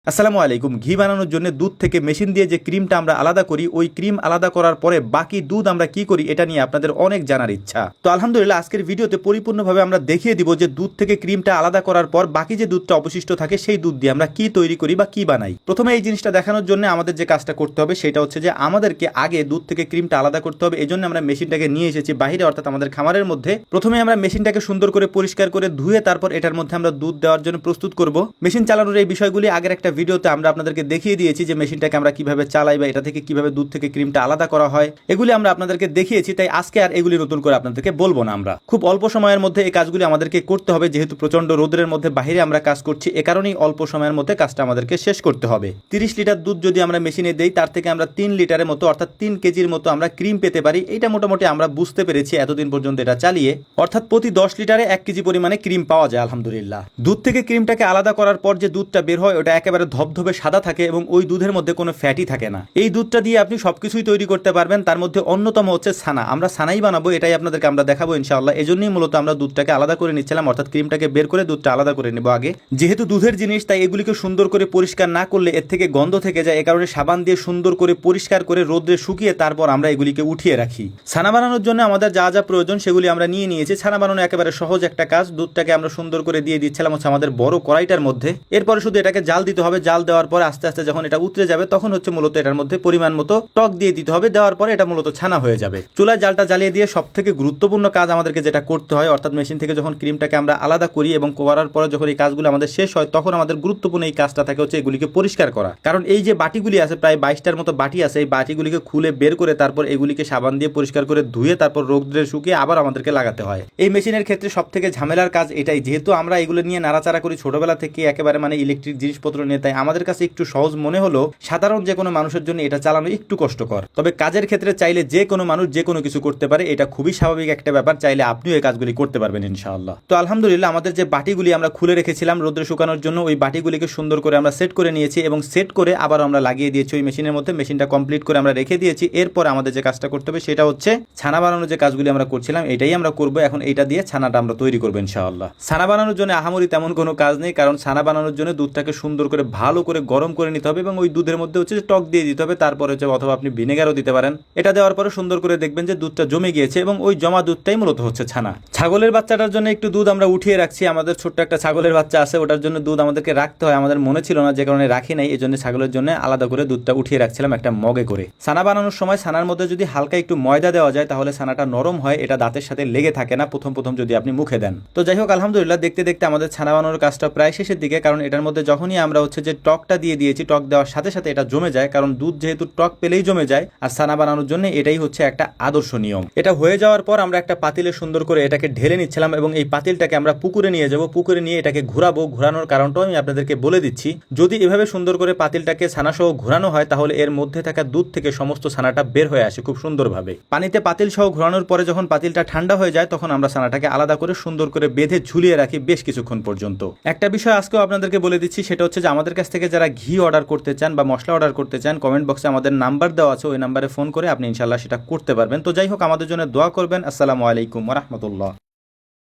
আসসালামু আলাইকুম। ঘি বানানোর জন্য দুধ থেকে মেশিন দিয়ে যে ক্রিমটা আমরা আলাদা করি, ওই ক্রিম আলাদা করার পরে বাকি দুধ আমরা কি করি এটা নিয়ে আপনাদের অনেক জানার ইচ্ছা। তো আলহামদুলিল্লাহ আজকের ভিডিওতে পরিপূর্ণভাবে আমরা দেখিয়ে দিব যে দুধ থেকে ক্রিমটা আলাদা করার পর বাকি যে দুধটা অবশিষ্ট থাকে সেই দুধ দিয়ে আমরা কি তৈরি করি বা কি বানাই। প্রথমে এই জিনিসটা দেখানোর জন্য আমাদের যে কাজটা করতে হবে সেটা হচ্ছে যে আমাদেরকে আগে দুধ থেকে ক্রিমটা আলাদা করতে হবে। এই জন্য আমরা মেশিনটাকে নিয়ে এসেছি বাইরে, অর্থাৎ আমাদের খামারের মধ্যে। প্রথমে আমরা মেশিনটাকে সুন্দর করে পরিষ্কার করে ধুয়ে তারপর এটার মধ্যে আমরা দুধ দেওয়ার জন্য প্রস্তুত করব। মেশিন চালানোর এই বিষয়গুলি আগের একটা ভিডিওতে আমরা আপনাদেরকে দেখিয়ে দিয়েছি যে মেশিনটাকে আমরা কিভাবে চালাই বা এটা থেকে কিভাবে দুধ থেকে ক্রিমটা আলাদা করা হয়, এগুলি আমরা আপনাদেরকে দেখিয়েছি। তাই আজকে আর এগুলি নতুন করে আপনাদেরকে বলবো না। আমরা খুব অল্প সময়ের মধ্যে এই কাজগুলি আমাদেরকে করতে হবে, যেহেতু প্রচন্ড রোদের মধ্যে বাইরে আমরা কাজ করছি, এ কারণেই অল্প সময়ের মধ্যে কাজটা আমাদেরকে শেষ করতে হবে। 30 লিটার দুধ যদি আমরা মেশিনে দেই, তার থেকে আমরা 3 লিটারের মতো অর্থাৎ 3 কেজির মতো আমরা ক্রিম পেতে পারি। এটা মোটামুটি আমরা বুঝতে পেরেছি এতদিন পর্যন্ত এটা চালিয়ে, অর্থাৎ প্রতি 10 লিটারে 1 কেজি পরিমাণে ক্রিম পাওয়া যায় আলহামদুলিল্লাহ। দুধ থেকে ক্রিমটাকে আলাদা করার পর যে দুধটা বের হয় ওটা একেবারে ধবধবে সাদা থাকে এবং ওই দুধের মধ্যে কোনো ফ্যাটই থাকে না। এই দুধটা দিয়ে আপনি সবকিছুই তৈরি করতে পারবেন। তার মধ্যে অন্যতম হচ্ছে ছানা। আমরা ছানাই বানাবো, এটাই আপনাদেরকে আমরা দেখাবো ইনশাআল্লাহ। এজন্যই মূলত আমরা দুধটাকে আলাদা করে নিচ্ছিলাম, অর্থাৎ ক্রিমটাকে বের করে দুধটা আলাদা করে নেব আগে। যেহেতু দুধের জিনিস তাই এগুলিকে সুন্দর করে পরিষ্কার না করলে এর থেকে গন্ধ থেকে যায়। এ কারণে সাবান দিয়ে সুন্দর করে পরিষ্কার করে রোদ্রে শুকিয়ে তারপর আমরা এগুলিকে উঠিয়ে রাখি। ছানা বানানোর জন্য আমাদের যা যা প্রয়োজন সেগুলি আমরা নিয়ে নিয়েছি। ছানা বানানো একেবারে সহজ একটা কাজ। দুধটাকে আমরা সুন্দর করে দিয়ে দিচ্ছিলাম হচ্ছে আমাদের বড় কড়াইটার মধ্যে। এরপরে শুধু এটাকে জাল দিতে হবে। জাল দেওয়ার পরে আস্তে আস্তে যখন এটা উতরে যাবে তখন হচ্ছে মূলত এটার মধ্যে পরিমাণ মতো টক দিয়ে দিতে হবে। দেওয়ার পরে এটা মূলত ছানা হয়ে যাবে। চুলায় জালটা জ্বালিয়ে দিয়ে সব থেকে গুরুত্বপূর্ণ কাজ আমাদেরকে যেটা করতে হয়, অর্থাৎ মেশিন থেকে যখন ক্রিমটাকে আমরা আলাদা করি এবং করার পরে যখন এই কাজগুলো আমাদের শেষ হয় তখন আমাদের গুরুত্বপূর্ণ এই কাজটা থাকে হচ্ছে এগুলিকে পরিষ্কার করা। কারণ এই যে বাটিগুলি আছে, প্রায় 22টার মতো বাটি আছে, এই বাটিগুলিকে খুলে বের করে তারপর এগুলিকে সাবান দিয়ে পরিষ্কার করে ধুয়ে তারপর রোদ্রে শুকিয়ে আবার আমাদেরকে লাগাতে হয়। এই মেশিনের ক্ষেত্রে সব থেকে ঝামেলার কাজ এটাই। যেহেতু আমরা এগুলো নিয়ে নাড়াচাড়া করি ছোটবেলা থেকে একেবারে ইলেকট্রিক জিনিসপত্র নিয়ে, তাই আমাদের কাছে একটু সহজ মনে হলো সাধারণ যে কোনো মানুষের জন্য এটা চালানো একটু কষ্টকর। তবে কাজের ক্ষেত্রে চাইলে যে কোনো মানুষ যে কোনো কিছু করতে পারে, এটা খুবই স্বাভাবিক একটা ব্যাপার। চাইলে আপনিও এই কাজগুলি করতে পারবেন ইনশাআল্লাহ। তো আলহামদুলিল্লাহ আমাদের যে বাটিগুলি আমরা খুলে রেখেছিলাম রোদ্রে শুকানোর জন্য, ওই বাটিগুলিকে সুন্দর করে আমরা সেট করে নিয়েছি এবং সেট করে আবার আমরা লাগিয়ে দিয়েছি ওই মেশিনের মধ্যে। মেশিনটা কমপ্লিট করে আমরা রেখে দিয়েছি। এরপর আমাদের যে কাজটা করতে হবে সেটা হচ্ছে ছানা বানানোর যে কাজগুলি আমরা করছিলাম এটাই আমরা করবো এখন। এইটা দিয়ে ছানাটা আমরা তৈরি করবো ইনশাআল্লাহ। ছানা বানানোর জন্য আহামরি তেমন কোনো কাজ নেই, কারণ ছানা বানানোর জন্য দুধটাকে সুন্দর করে ভালো করে গরম করে নিতে হবে এবং ওই দুধের মধ্যে হচ্ছে টক দিয়ে দিতে হবে। তারপরে হচ্ছে অথবা আপনি ভিনেগারও দিতে পারেন। এটা দেওয়ার পরে সুন্দর করে দেখবেন যে দুধটা জমে গিয়েছে এবং ওই জমা দুধটাই মূলত হচ্ছে ছানা। ছাগলের বাচ্চাটার জন্য একটু দুধ আমরা উঠিয়ে রাখছি। আমাদের ছোট্ট একটা ছাগলের বাচ্চা আছে, ওটার জন্য দুধ আমাদেরকে রাখতে হয়। আমাদের মনে ছিল না, যে কারণে রাখি নাই। এই জন্য ছাগলের জন্য আলাদা করে দুধটা উঠিয়ে রাখছিলাম একটা মগে করে। ছানা বানানোর সময় ছানার মধ্যে যদি হালকা একটু ময়দা দেওয়া যায় তাহলে ছানাটা নরম হয়, এটা দাঁতের সাথে লেগে থাকে না প্রথম প্রথম যদি আপনি মুখে দেন। তো যাই হোক আলহামদুলিল্লাহ দেখতে দেখতে আমাদের ছানা বানানোর কাজটা প্রায় শেষের দিকে। কারণ এটার মধ্যে যখনই আমরা হচ্ছে যে টকটা দিয়ে দিয়েছি, টক দেওয়ার সাথে সাথে এটা জমে যায়। কারণ দুধ যেহেতু টক পেলেই জমে যায়, আর ছানা বানানোর জন্য এটাই হচ্ছে একটা আদর্শ নিয়ম। এটা হয়ে যাওয়ার পর আমরা একটা পাতিলে সুন্দর করে এটাকে ঢেলে নিচ্ছিলাম এবং এই পাতিলটাকে আমরা পুকুরে নিয়ে যাব। পুকুরে নিয়ে এটাকে ঘোরাবো। ঘোরানোর কারণটাও আমি আপনাদেরকে বলে দিচ্ছি। যদি এভাবে সুন্দর করে পাতিলটাকে ছানাসহ ঘোরানো হয় তাহলে এর মধ্যে থাকা দুধ থেকে সমস্ত ছানাটা বের হয়ে আসে খুব সুন্দরভাবে। পানিতে পাতিল সহ ঘোরানোর পরে যখন পাতিলটা ঠান্ডা হয়ে যায় তখন আমরা ছানাটাকে আলাদা করে সুন্দর করে বেঁধে ঝুলিয়ে রাখি বেশ কিছুক্ষণ পর্যন্ত। একটা বিষয় আজকেও আপনাদেরকে বলে দিচ্ছি, সেটা হচ্ছে যে আমাদের কাছ থেকে যারা ঘি অর্ডার করতে চান বা মশলা অর্ডার করতে চান, কমেন্ট বক্সে আমাদের নাম্বার দেওয়া আছে, ওই নাম্বারে ফোন করে আপনি ইনশাআল্লাহ সেটা করতে পারবেন। তো যাই হোক আমাদের জন্য দোয়া করবেন। আসসালামু আলাইকুম ওয়া রাহমাতুল্লাহ।